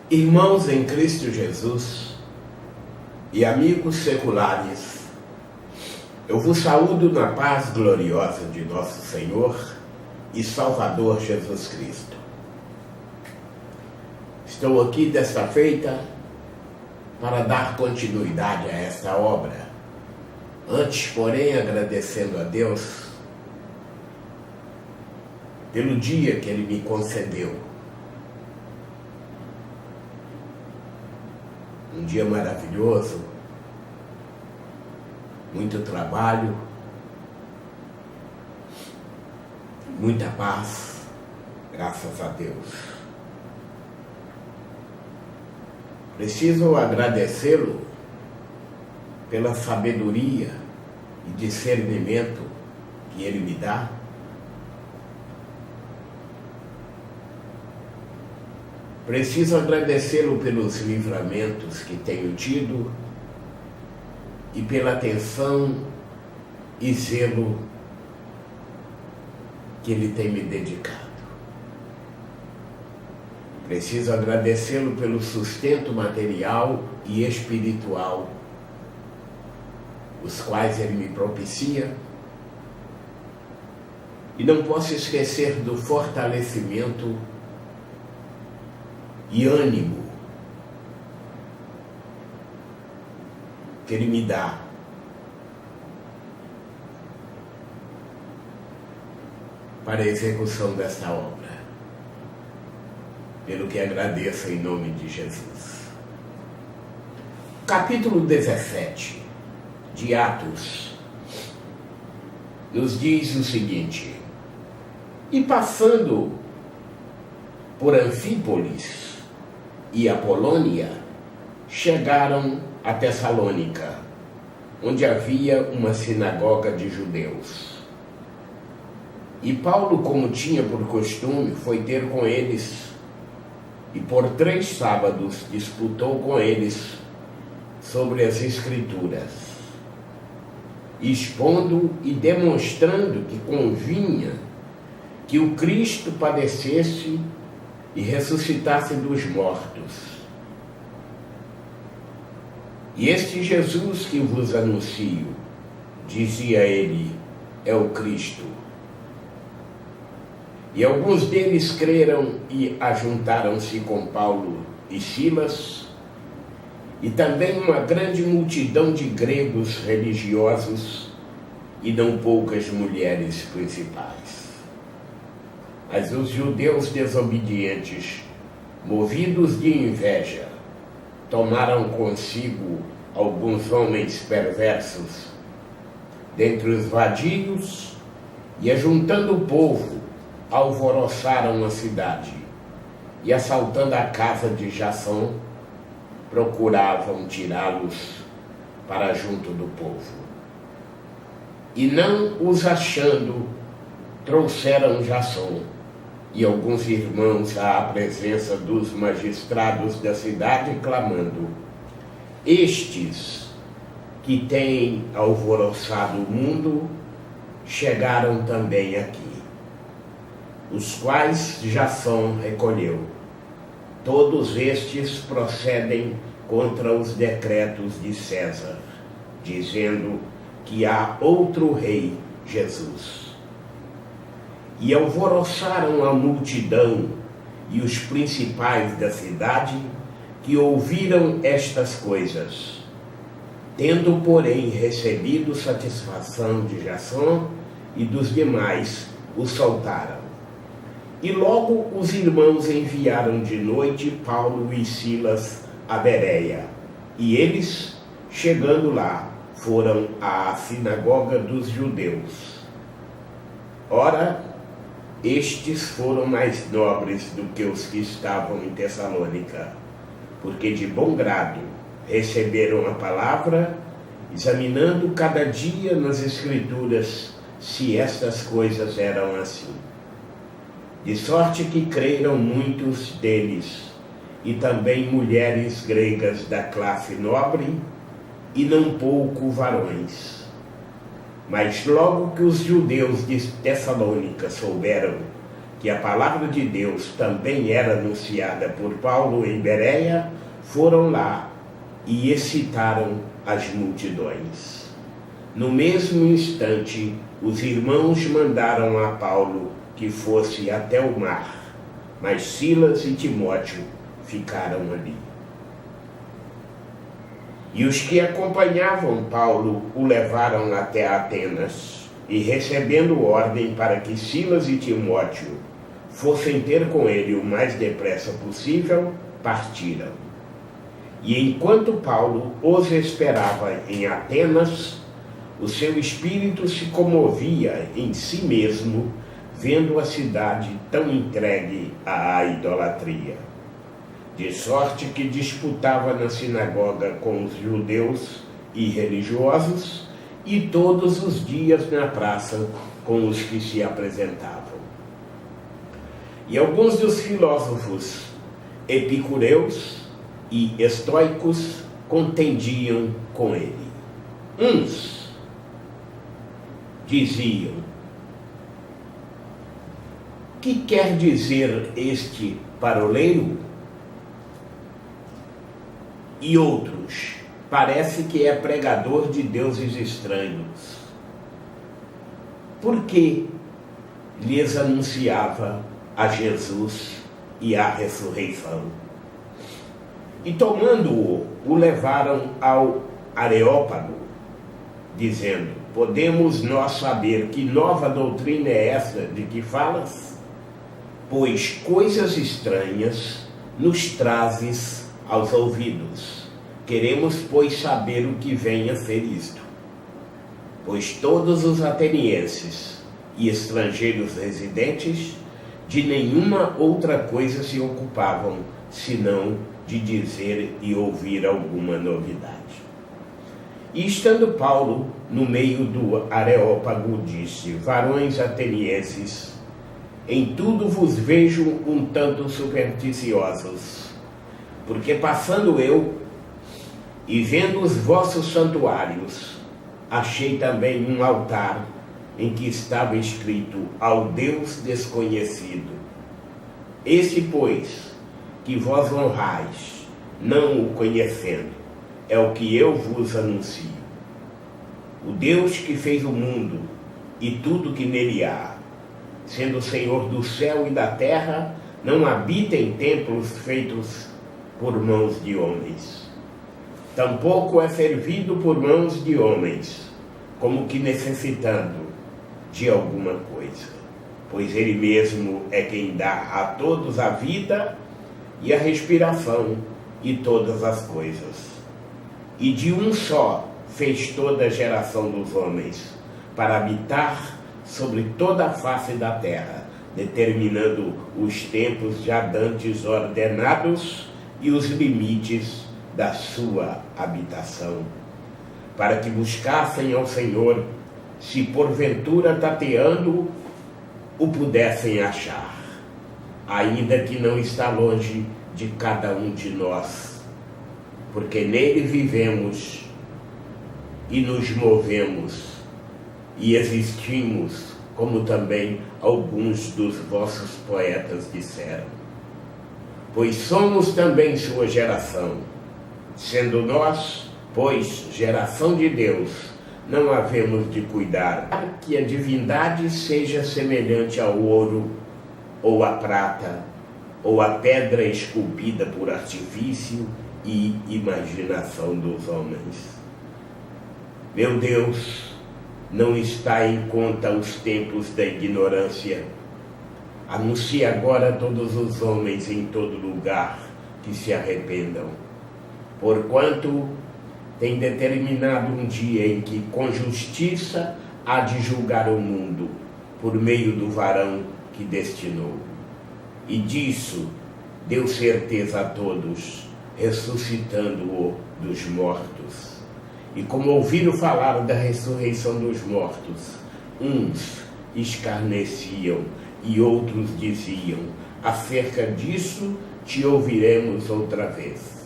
Irmãos em Cristo Jesus e amigos seculares, eu vos saúdo na paz gloriosa de nosso Senhor e Salvador Jesus Cristo. Estou aqui desta feita para dar continuidade a esta obra. Antes, porém, agradecendo a Deus pelo dia que Ele me concedeu. Um dia maravilhoso, muito trabalho, muita paz, graças a Deus. Preciso agradecê-lo pela sabedoria e discernimento que Ele me dá. Preciso agradecê-lo pelos livramentos que tenho tido e pela atenção e zelo que Ele tem me dedicado. Preciso agradecê-lo pelo sustento material e espiritual, os quais Ele me propicia. E não posso esquecer do fortalecimento e ânimo que Ele me dá para a execução desta obra, pelo que agradeço em nome de Jesus. Capítulo 17 de Atos nos diz o seguinte: e passando por Anfípolis e Apolônia, chegaram a Tessalônica, onde havia uma sinagoga de judeus. E Paulo, como tinha por costume, foi ter com eles, e por 3 sábados disputou com eles sobre as Escrituras, expondo e demonstrando que convinha que o Cristo padecesse e ressuscitasse dos mortos. E este Jesus que vos anuncio, dizia ele, é o Cristo. E alguns deles creram e ajuntaram-se com Paulo e Silas, e também uma grande multidão de gregos religiosos e não poucas mulheres principais. Mas os judeus desobedientes, movidos de inveja, tomaram consigo alguns homens perversos dentre os vadios e, ajuntando o povo, alvoroçaram a cidade e, assaltando a casa de Jasão, procuravam tirá-los para junto do povo. E não os achando, trouxeram Jasão e alguns irmãos à presença dos magistrados da cidade, clamando: estes que têm alvoroçado o mundo chegaram também aqui, os quais Jasão recolheu. Todos estes procedem contra os decretos de César, dizendo que há outro rei, Jesus. E alvoroçaram a multidão e os principais da cidade, que ouviram estas coisas. Tendo, porém, recebido satisfação de Jasão e dos demais, o soltaram. E logo os irmãos enviaram de noite Paulo e Silas a Bereia. E eles, chegando lá, foram à sinagoga dos judeus. Ora, estes foram mais nobres do que os que estavam em Tessalônica, porque de bom grado receberam a palavra, examinando cada dia nas Escrituras se estas coisas eram assim. De sorte que creram muitos deles, e também mulheres gregas da classe nobre, e não pouco varões. Mas logo que os judeus de Tessalônica souberam que a palavra de Deus também era anunciada por Paulo em Bereia, foram lá e excitaram as multidões. No mesmo instante, os irmãos mandaram a Paulo que fosse até o mar, mas Silas e Timóteo ficaram ali. E os que acompanhavam Paulo o levaram até Atenas, e recebendo ordem para que Silas e Timóteo fossem ter com ele o mais depressa possível, partiram. E enquanto Paulo os esperava em Atenas, o seu espírito se comovia em si mesmo, vendo a cidade tão entregue à idolatria. De sorte que disputava na sinagoga com os judeus e religiosos, e todos os dias na praça com os que se apresentavam. E alguns dos filósofos epicureus e estoicos contendiam com ele. Uns diziam: que quer dizer este paroleiro? E outros: parece que é pregador de deuses estranhos. Porque lhes anunciava a Jesus e a ressurreição. E tomando-o, o levaram ao Areópago, dizendo: podemos nós saber que nova doutrina é essa de que falas? Pois coisas estranhas nos trazes aos ouvidos. Queremos, pois, saber o que vem a ser isto. Pois todos os atenienses e estrangeiros residentes de nenhuma outra coisa se ocupavam, senão de dizer e ouvir alguma novidade. E estando Paulo no meio do Areópago, disse: varões atenienses, em tudo vos vejo um tanto supersticiosos, porque passando eu e vendo os vossos santuários, achei também um altar em que estava escrito: ao Deus desconhecido. Esse, pois, que vós honrais, não o conhecendo, é o que eu vos anuncio. O Deus que fez o mundo e tudo que nele há, sendo o Senhor do céu e da terra, não habita em templos feitos por mãos de homens. Tampouco é servido por mãos de homens, como que necessitando de alguma coisa, pois ele mesmo é quem dá a todos a vida e a respiração e todas as coisas. E de um só fez toda a geração dos homens, para habitar sobre toda a face da terra, determinando os tempos já dantes ordenados e os limites da sua habitação, para que buscassem ao Senhor, se porventura tateando o pudessem achar, ainda que não está longe de cada um de nós, porque nele vivemos e nos movemos e existimos, como também alguns dos vossos poetas disseram. Pois somos também sua geração, sendo nós, pois, geração de Deus, não havemos de cuidar que a divindade seja semelhante ao ouro, ou à prata, ou à pedra esculpida por artifício e imaginação dos homens. Meu Deus, não está em conta os tempos da ignorância. Anuncia agora a todos os homens em todo lugar que se arrependam, porquanto tem determinado um dia em que com justiça há de julgar o mundo, por meio do varão que destinou. E disso deu certeza a todos, ressuscitando-o dos mortos. E como ouviram falar da ressurreição dos mortos, uns escarneciam e outros diziam: acerca disso te ouviremos outra vez.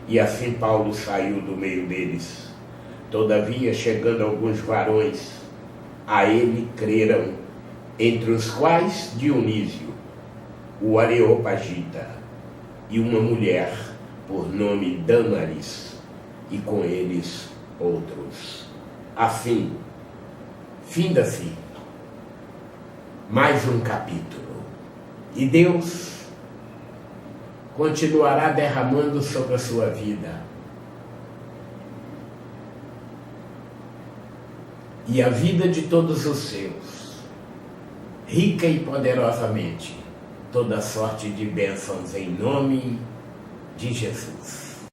E assim Paulo saiu do meio deles. Todavia, chegando alguns varões, a ele creram entre os quais Dionísio, o Areopagita, e uma mulher por nome Dâmaris, e com eles outros. Assim, finda-se mais um capítulo. E Deus continuará derramando sobre a sua vida e a vida de todos os seus, rica e poderosamente, toda sorte de bênçãos em nome de Jesus.